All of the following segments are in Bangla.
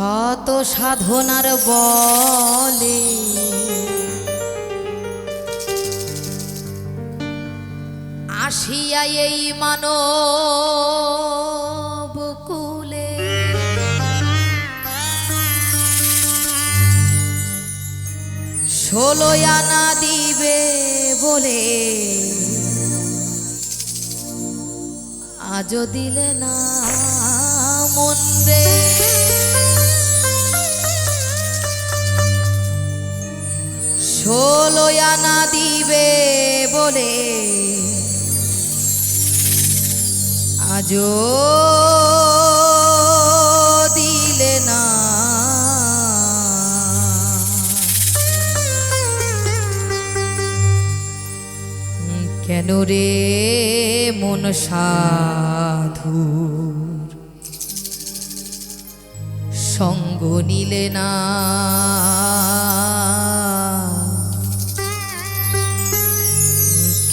শত সাধনার বলে আসিয়া এই মানব কুলে ষোলো আনা দিবে বলে আজও দিলে না মন্দে ষোলো আনা দিবে বলে আজও দিলে না কেন রে মন সাধুর সঙ্গ নিলে না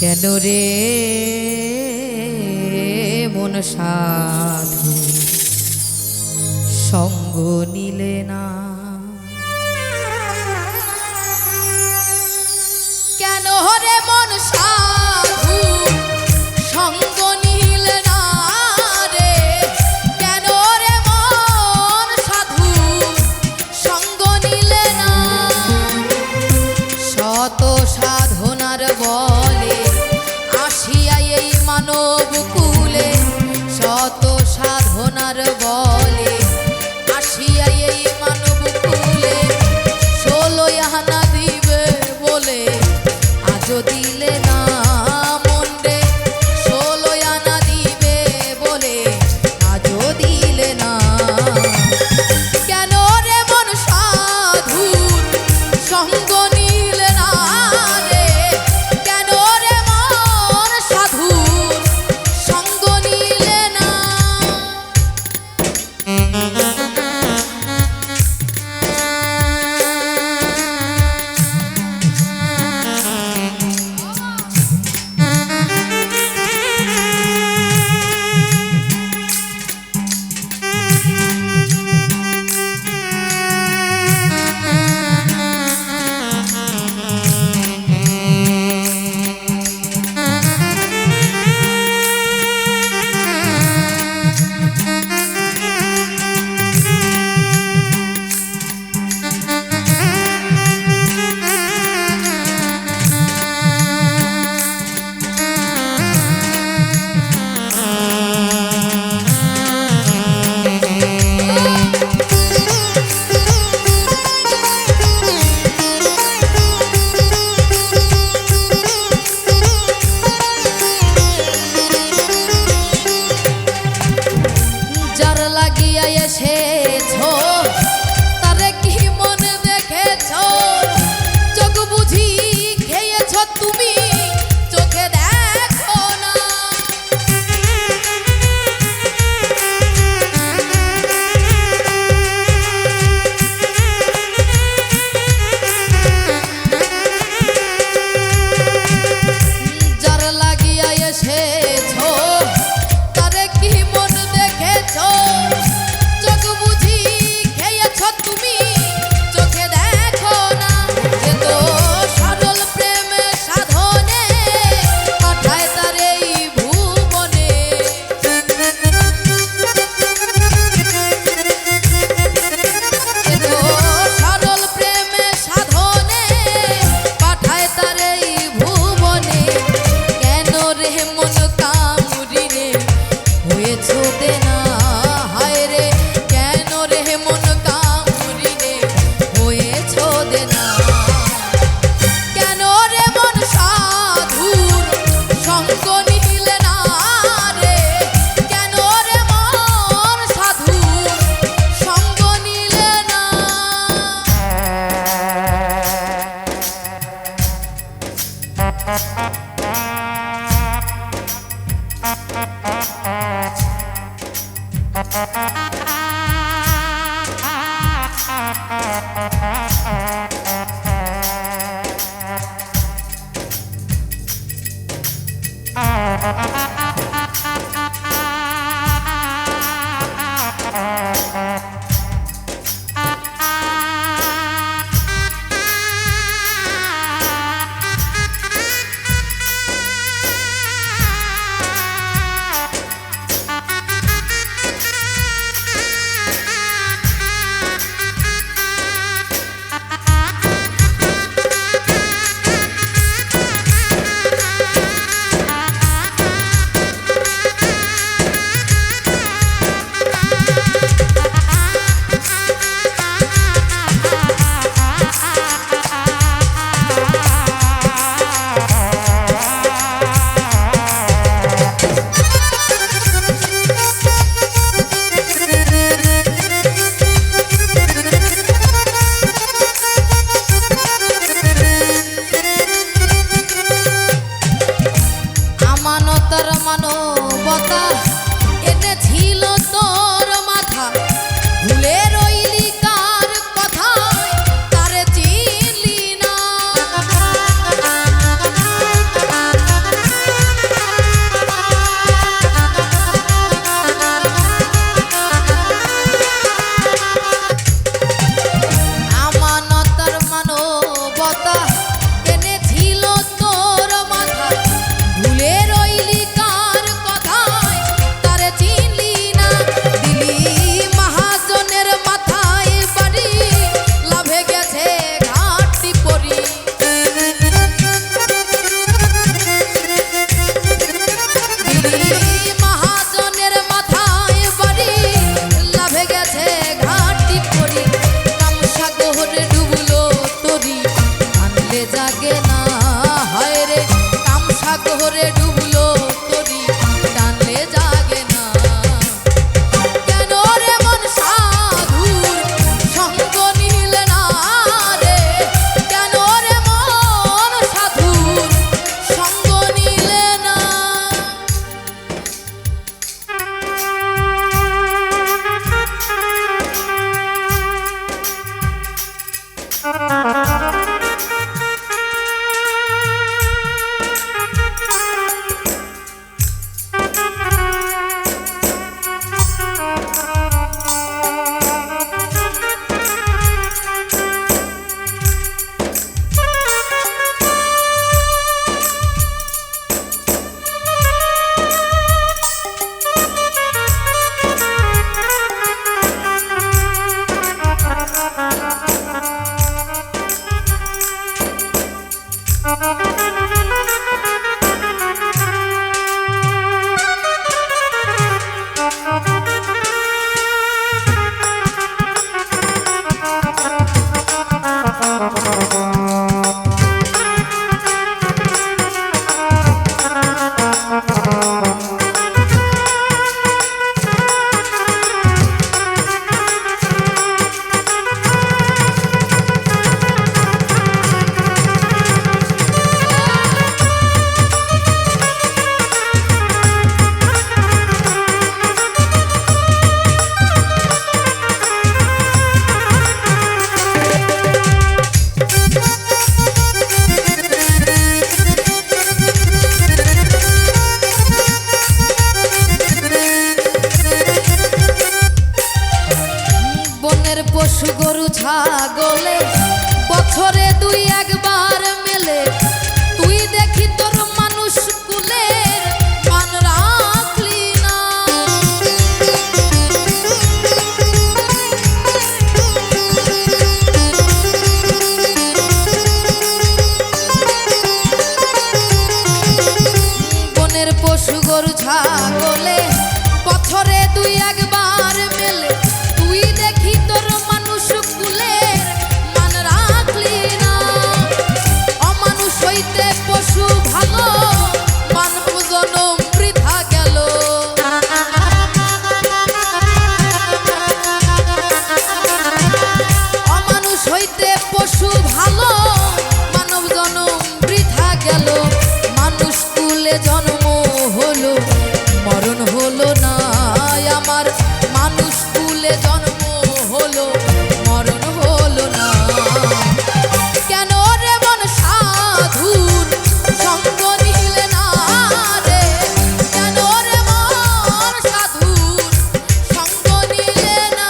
কেন রে মন সাধুর সঙ্গ নিলে না কেন রে মন সাধু সঙ্গ নিলে না রে কেন রে মন সাধু সঙ্গ নিলে না শত সাধনার বলে আসিয়া এই মানব কুলে শত সাধনার বলে আসিয়া এই মানব কুলে ষোলো আনা দিবে বলে আজও দিলে না মন্দে ষোলো আনা দিবে বলে আজও দিলে না কেন রে মন সাধুর সঙ্গ নিলে না রে কেন রে মন সাধুর সঙ্গ নিলে না এসেছো তারে কি মন দেখেছো চোখ বুঝি খেয়েছো তুমি চোখে দেখো না যার লাগিয়া এসেছো তারে কি মন দেখেছো তুমি চোখে দেখো না যে তো সরল প্রেমে সাধনে পাঠায় তার এই ভুবনে যে তো সরল প্রেমে সাধনে পাঠায় তার এই ভুবনে কেন রে মন কামুরিনে হয়েছো দেনা হায় রে কেন রে মন কেন রে মন সাধুর সঙ্গ নিলে না রে কেন রে মন সাধুর সঙ্গ নিলে না সাগরে ডুবলো তরি টানলে জাগে না। কেন রে মন সাধুর সঙ্গ নিলে না রে, কেন রে মন সাধুর সঙ্গ নিলে না। পশু গরু ছাগলে বছরে দুই একবার মেলে, তুই দেখি তোর মানুষ কুলের মান রাখলি না। বনের পশু গরু ছাগলে বছরে দুই একবার মেলে, তুই দেখি তোর মানুষ কুলের মান রাখলি না। অমানুষ হইতে পশু ভালো, মানব জনম বৃথা গেল। অমানুষ হইতে পশু ভালো, মানব জনম বৃথা গেল। মানুষ কুলে জন্ম হলো, মরণ হলো না আমার। মানুষ কুলে জন্ম হলো, মরণ হলো না। কেন রে মন সাধুর সঙ্গ নিলে না রে, কেন রে মন সাধুর সঙ্গ নিলে না।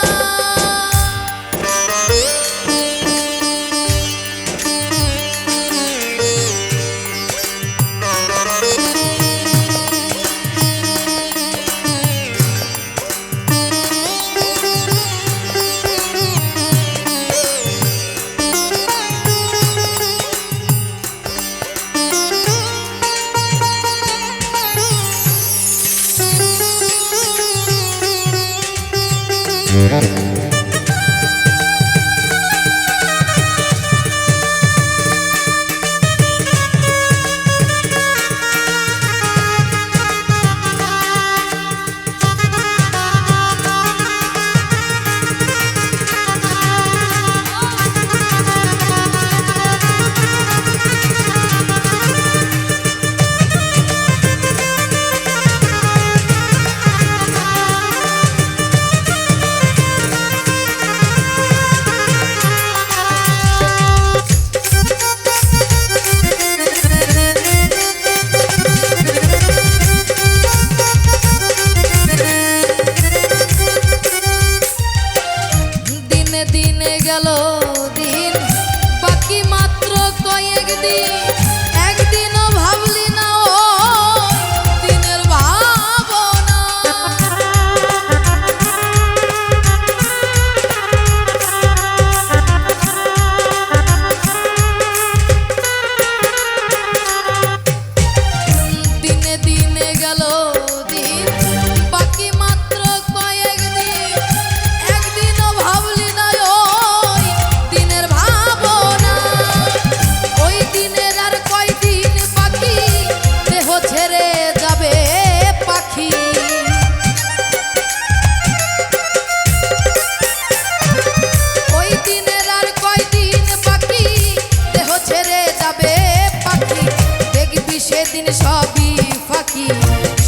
সেদিন সবই ফাঁকি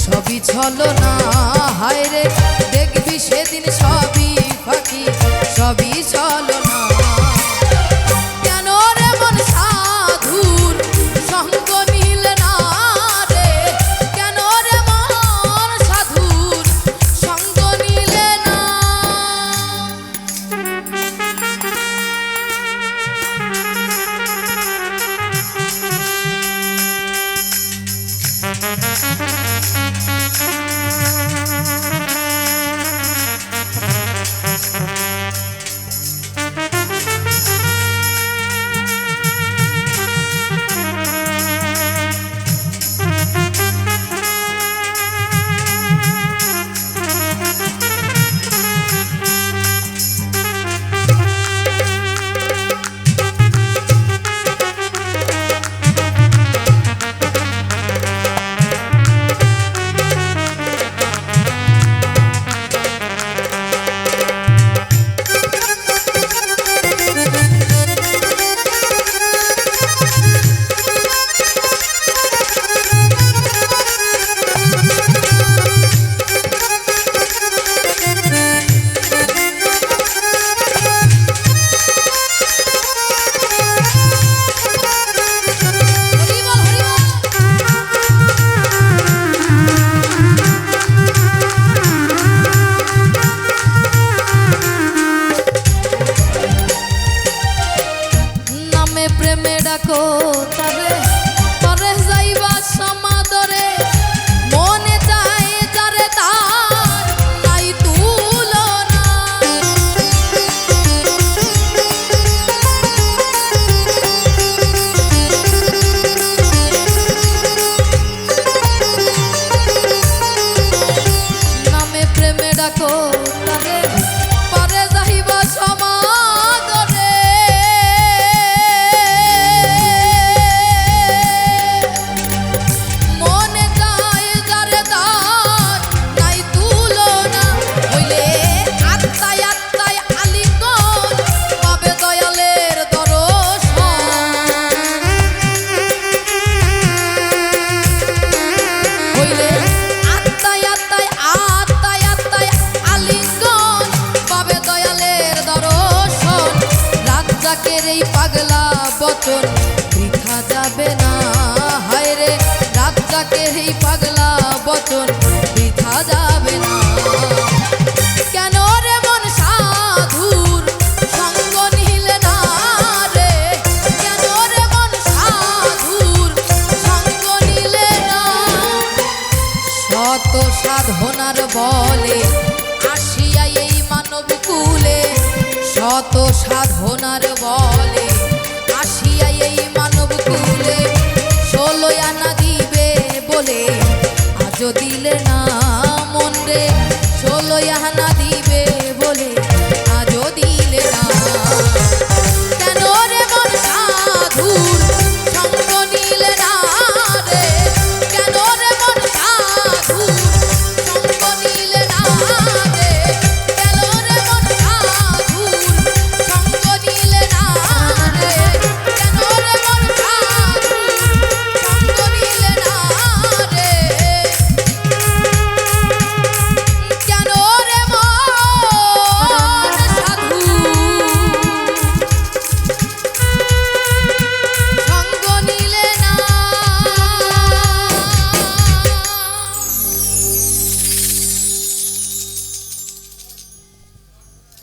সবই ছলনা। হায় রে দেখবি সেদিন সবই ফাঁকি সবই ছলনা। কেন রে মন সাধুর সঙ্গ নিলে না রে, কেন রে মন সাধুর সঙ্গ নিলে না। প্রেমে ডাকো তারে পরে যাইবা সমাদরে, মনে চাই যারে তার নাই তুলনা। নামে প্রেমে ডাকো তারে পরে যাইবা সমাদরে, এই পাগলা বচন বৃথা যাবে না। হায় রে রাজ্জাকের এই পাগলা বচন বৃথা যাবে না। কেন রে মন সাধুর সঙ্গ নিলে না রে, কেন রে মন সাধুর সঙ্গ নিলে না। শত সাধনার বলে আসিয়া এই মানব কুলে, শত সাধনার বলে আসিয়া এই মানব কুলে, 16 আনা দিবে বলে আজও দিলে না।